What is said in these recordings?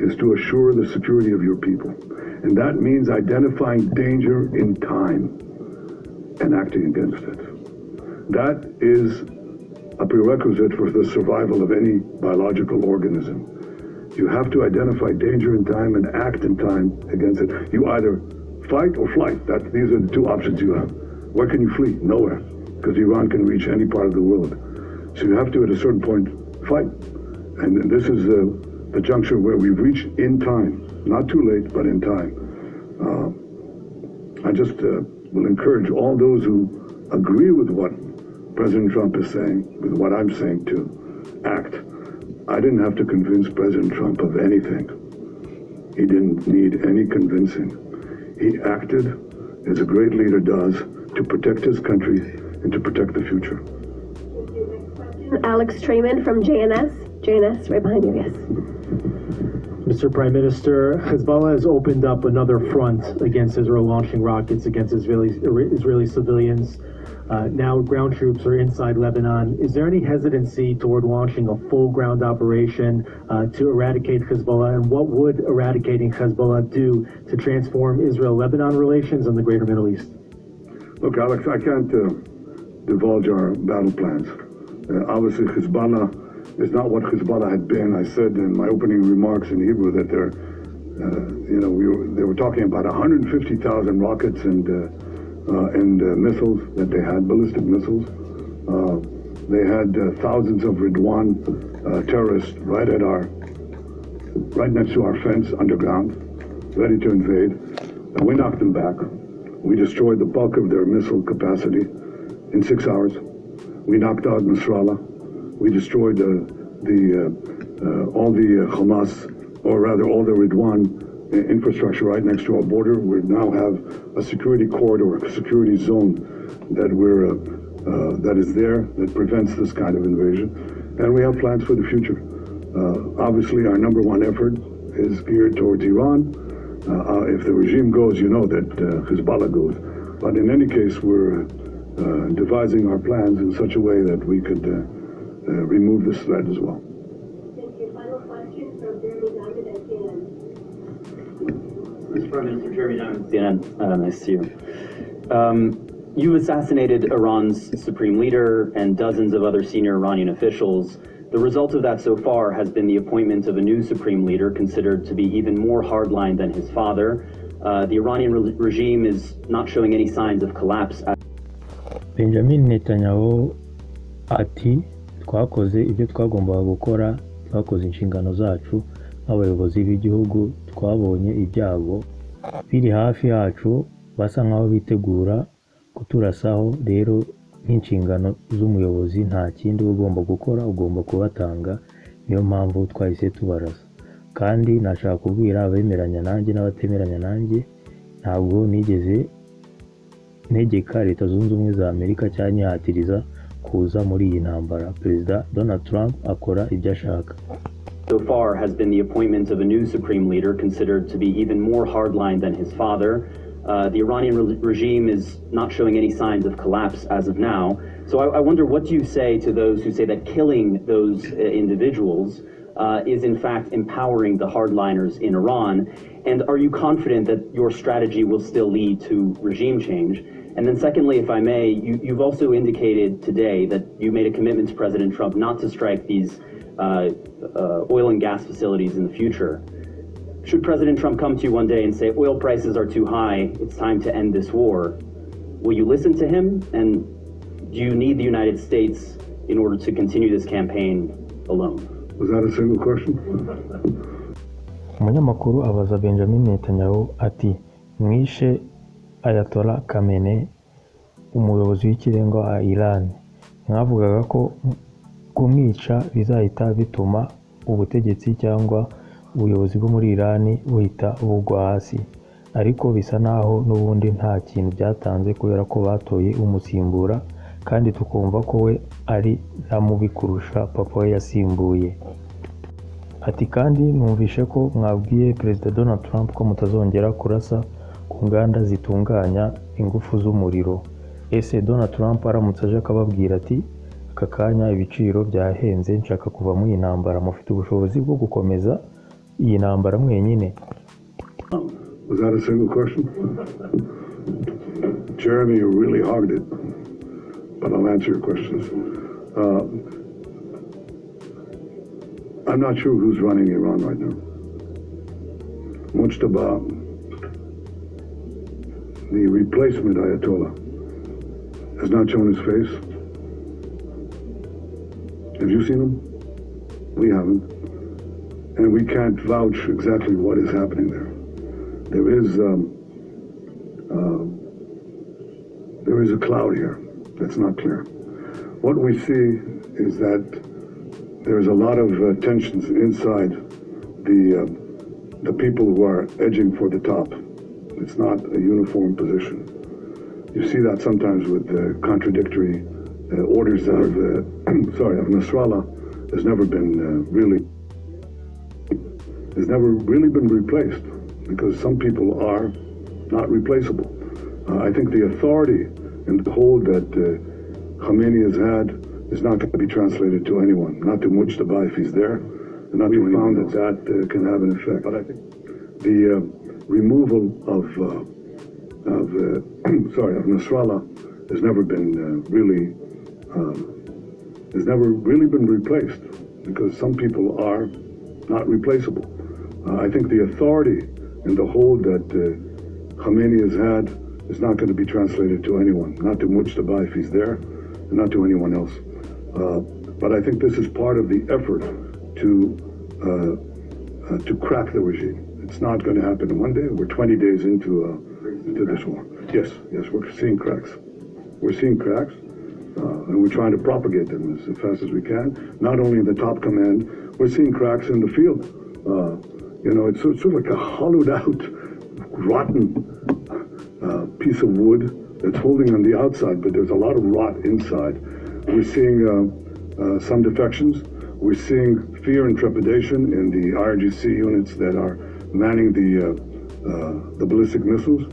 is to assure the security of your people. And that means identifying danger in time and acting against it. That is a prerequisite for the survival of any biological organism. You have to identify danger in time and act in time against it. You either fight or flight. These are the two options you have. Where can you flee? Nowhere, because Iran can reach any part of the world. So you have to, at a certain point, fight. And this is the juncture where we've reached in time. Not too late, but in time. I just will encourage all those who agree with what President Trump is saying, with what I'm saying, to act. I didn't have to convince President Trump of anything. He didn't need any convincing. He acted as a great leader does to protect his country and to protect the future. Alex Trayman from JNS. JNS, right behind you, yes. Mr. Prime Minister, Hezbollah has opened up another front against Israel, launching rockets against Israeli civilians. Now ground troops are inside Lebanon. Is there any hesitancy toward launching a full ground operation to eradicate Hezbollah? And what would eradicating Hezbollah do to transform Israel-Lebanon relations and the greater Middle East? Look, Alex, I can't divulge our battle plans. Obviously, Hezbollah is not what Hezbollah had been. I said in my opening remarks in Hebrew that they were talking about 150,000 rockets and missiles that they had, ballistic missiles. They had thousands of Ridwan terrorists right next to our fence underground, ready to invade. And we knocked them back. We destroyed the bulk of their missile capacity in 6 hours. We knocked out Nasrallah. We destroyed all the Hamas, or rather all the Ridwan infrastructure right next to our border. We now have a security corridor, a security zone that is there that prevents this kind of invasion. And we have plans for the future. Obviously, our number one effort is geared towards Iran. If the regime goes, you know that Hezbollah goes. But in any case, we're devising our plans in such a way that we could remove this threat as well. Thank you. Final question from Jeremy Diamond at CNN. Mr. Prime Minister, Jeremy Diamond, CNN. Nice to see you. You assassinated Iran's supreme leader and dozens of other senior Iranian officials. The result of that so far has been the appointment of a new supreme leader considered to be even more hardline than his father. The Iranian regime is not showing any signs of collapse. Benjamin Netanyahu ati twakoze ibyo twagombaga gukora, twakoze inshingano zacu nk'abayobozi b'igihugu, twabonye ibyago biri hafi yacu basa nkaho bitegura kuturasaho. Rero nk'inshingano z'umuyobozi nta kindi ugomba gukora, ugomba kubatanga. Niyo mpamvu twahise tubarasa. Kandi nashaka kubwira abemeranya nanjye n'abatemeranya nanjye, ntabwo nigeze ntegeka Leta Zunze Ubumwe za Amerika cyangwa nyihatiriza kuza muri iyi ntambara. Perezida Donald Trump akora ibyo ashaka. So far has been the appointment of a new supreme leader considered to be even more hardline than his father. The Iranian regime is not showing any signs of collapse as of now. So I wonder, what do you say to those who say that killing those individuals is in fact empowering the hardliners in Iran? And are you confident that your strategy will still lead to regime change? And then secondly, if I may, you've also indicated today that you made a commitment to President Trump not to strike these oil and gas facilities in the future. Should President Trump come to you one day and say oil prices are too high, it's time to end this war, will you listen to him? And do you need the United States in order to continue this campaign alone? Was that a single question? Umunyamakuru abaza Benjamin Netanyahu ati mwishe Ayatollah Khamenei, umuyobozi w'ikirenga wa Iran. Mwavugaga ko kumwica bizahita bituma ubutegetsi cyangwa ubuyobozi bwo muri Iran buhita bugwa hasi, ariko bisa naho n'ubundi nta kintu byatanze kubera ko batoye umusimbura, kandi tukumva ko we ari nta mubi kurusha papa we yasimbuye. Ati kandi numvishe ko mwabwiye Perezida Donald Trump ko mutazongera kurasa ku nganda zitunganya ingufu z'umuriro. Ese Donald Trump aramutse aje akababwira ati aka kanya ibiciro byahenze, nshaka kuva mu intambara, mufite ubushobozi bwo gukomeza iyi ntambara mwenyine? Was that a single question? Jeremy, you really hogged it, but I'll answer your questions. I'm not sure who's running Iran right now. Mujtaba, the replacement Ayatollah, has not shown his face. Have you seen him? We haven't. And we can't vouch exactly what is happening there. There is a cloud here that's not clear. What we see is that there's a lot of tensions inside the people who are edging for the top. It's not a uniform position. You see that sometimes with contradictory orders of Nasrallah has never been really been replaced, because some people are not replaceable. I think the authority and the hold that Khamenei has had is not going to be translated to anyone, not to Mujtaba if he's there, and not to anyone else. That can have an effect. But I think the removal of Nasrallah has never been really been replaced, because some people are not replaceable. I think the authority and the hold that Khamenei has had is not going to be translated to anyone, not to Mujtaba if he's there, and not to anyone else. But I think this is part of the effort to crack the regime. It's not going to happen in one day. We're 20 days into this war. Yes, we're seeing cracks. We're seeing cracks, and we're trying to propagate them as fast as we can. Not only in the top command, we're seeing cracks in the field. It's sort of like a hollowed out, rotten piece of wood that's holding on the outside, but there's a lot of rot inside. We're seeing some defections. We're seeing fear and trepidation in the IRGC units that are manning the ballistic missiles.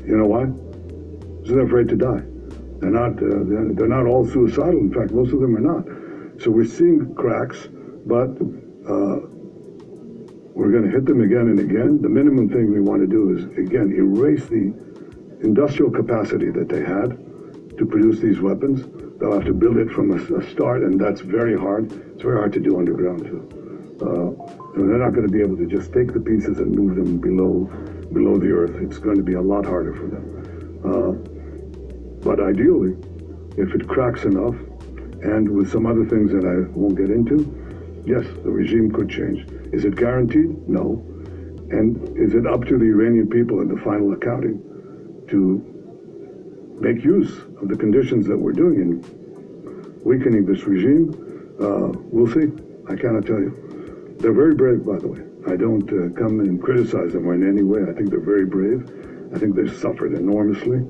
You know why? Because they're afraid to die. They're not all suicidal. In fact, most of them are not. So we're seeing cracks, but we're going to hit them again and again. The minimum thing we want to do is, again, erase the industrial capacity that they had to produce these weapons. They'll have to build it from a start, and that's very hard. It's very hard to do underground, too. They're not going to be able to just take the pieces and move them below the earth. It's going to be a lot harder for them. But ideally, if it cracks enough, and with some other things that I won't get into, yes, the regime could change. Is it guaranteed? No. And is it up to the Iranian people in the final accounting to make use of the conditions that we're doing in weakening this regime? We'll see. I cannot tell you. They're very brave, by the way. I don't come and criticize them in any way. I think they're very brave. I think they've suffered enormously.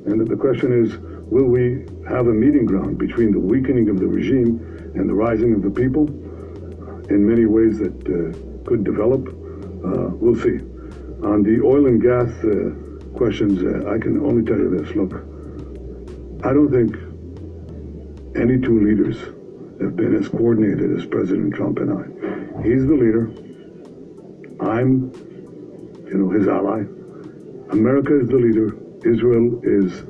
And the question is, will we have a meeting ground between the weakening of the regime and the rising of the people in many ways that could develop? We'll see. On the oil and gas questions, I can only tell you this. Look, I don't think any two leaders have been as coordinated as President Trump and I. He's the leader. I'm, his ally. America is the leader. Israel is,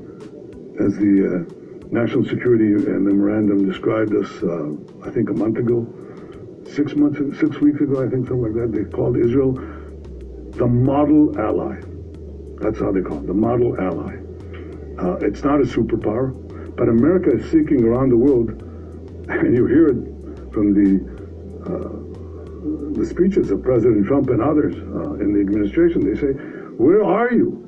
as the National Security Memorandum described us, I think a month ago, 6 weeks ago, I think, something like that. They called Israel the model ally. That's how they call it, the model ally. It's not a superpower, but America is seeking around the world, and you hear it from the speeches of President Trump and others in the administration. They say, where are you?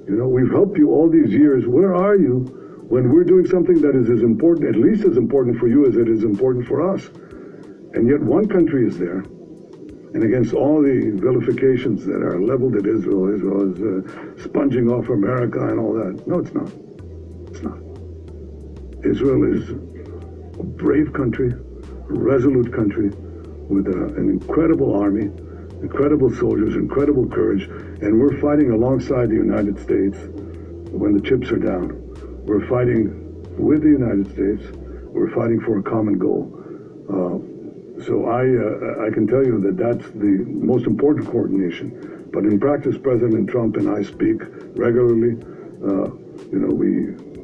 We've helped you all these years. Where are you when we're doing something that is as important, at least as important for you as it is important for us? And yet one country is there, and against all the vilifications that are leveled at Israel is sponging off America and all that. No, it's not. It's not. Israel is a brave country, a resolute country, with an incredible army, incredible soldiers, incredible courage, and we're fighting alongside the United States when the chips are down. We're fighting with the United States. We're fighting for a common goal. So I can tell you that that's the most important coordination. But in practice, President Trump and I speak regularly.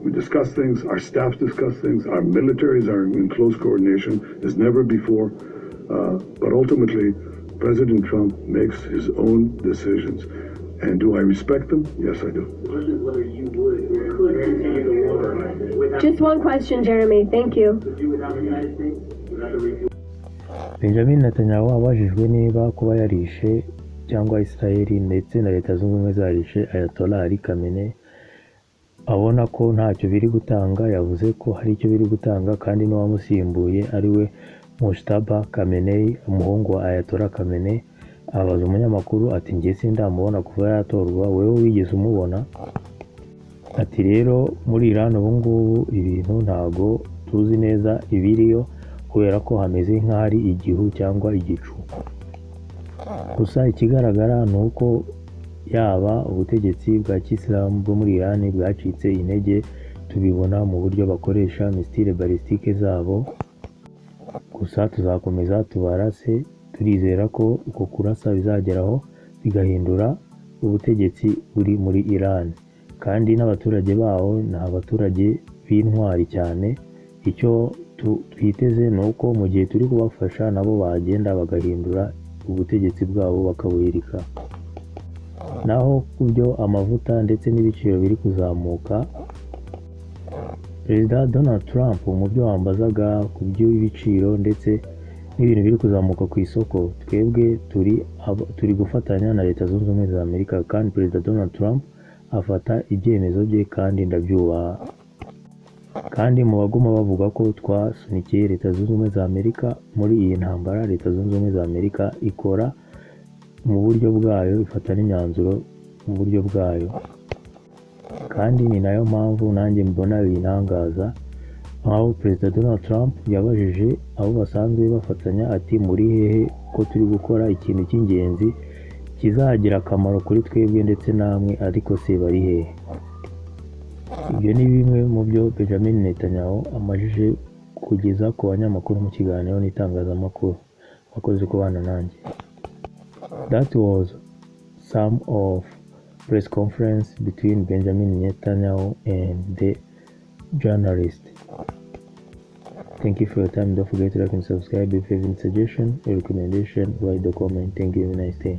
We discuss things, our staffs discuss things, our militaries are in close coordination as never before. But ultimately, President Trump makes his own decisions. And do I respect them? Yes, I do. Whether you would or could continue the war without Just one question, Jeremy. Thank you. without the United States, without the refuel. Benjamin Netanyahu abajijwe niba kuba yarishe cyangwa Israeli ndetse na Leta Zunze Ubumwe zarishe Ayatollah Ali Khamenei abona ko ntacyo biri gutanga, yavuze ko hari icyo biri gutanga kandi n'uwamusimbuye ari we Mujtaba Khamenei, umuhungu wa Ayatollah Khamenei. Abaza umunyamakuru ati njye sindamubona kuva yatorwa, wewe wigeze umubona? Ati rero muri Iran ubu ngubu ibintu ntago tuzi neza ibiriyo kubera ko hameze nk'ahari igihu cyangwa igicu. Gusa ikigaragara ni uko yaba ubutegetsi bwa Kisilamu bwo muri Iran bwacitse intege, tubibona mu buryo bakoresha misile ballistic zabo. Gusa tuzakomeza tubarase, turizera ko uko kurasa bizageraho bigahindura ubutegetsi buri muri Iran, kandi n'abaturage bawo ni abaturage b'intwari cyane. Icyo twiteze ni uko mu gihe turi kubafasha nabo bagenda bagahindura ubutegetsi bwabo bakabuhirika. Naho ku byo amavuta ndetse n'ibiciro biri kuzamuka, Perezida Donald Trump mu byo wambazaga ku by'ibiciro ndetse n'ibintu biri kuzamuka ku isoko, twebwe turi gufatanya na Leta Zunze Ubumwe za Amerika, kandi Perezida Donald Trump afata ibyemezo bye kandi ndabyubaha. Kandi mu baguma bavuga ko twasunikiye Leta Zunze Ubumwe za Amerika muri iyi ntambara, Leta Zunze Ubumwe za Amerika ikora mu buryo bwayo, ifata n'imyanzuro mu buryo bwayo. Kandi ni nayo mpamvu nanjye mbona binangaza aho Perezida Donald Trump yabajije abo basanzwe bafatanya ati muri hehe ko turi gukora ikintu cy'ingenzi kizagira akamaro kuri twebwe ndetse namwe, ariko se bari hehe? Ibyo ni bimwe mu byo Benjamin Netanyahu amajije kugeza ku banyamakuru mu kiganiro n'itangazamakuru. Wakoze kubana nanjye. That was some of press conference between Benjamin Netanyahu and the journalist. Thank you for your time. Don't forget to like and subscribe. If you have any suggestion or recommendation, write the comment. Thank you. Have a nice day.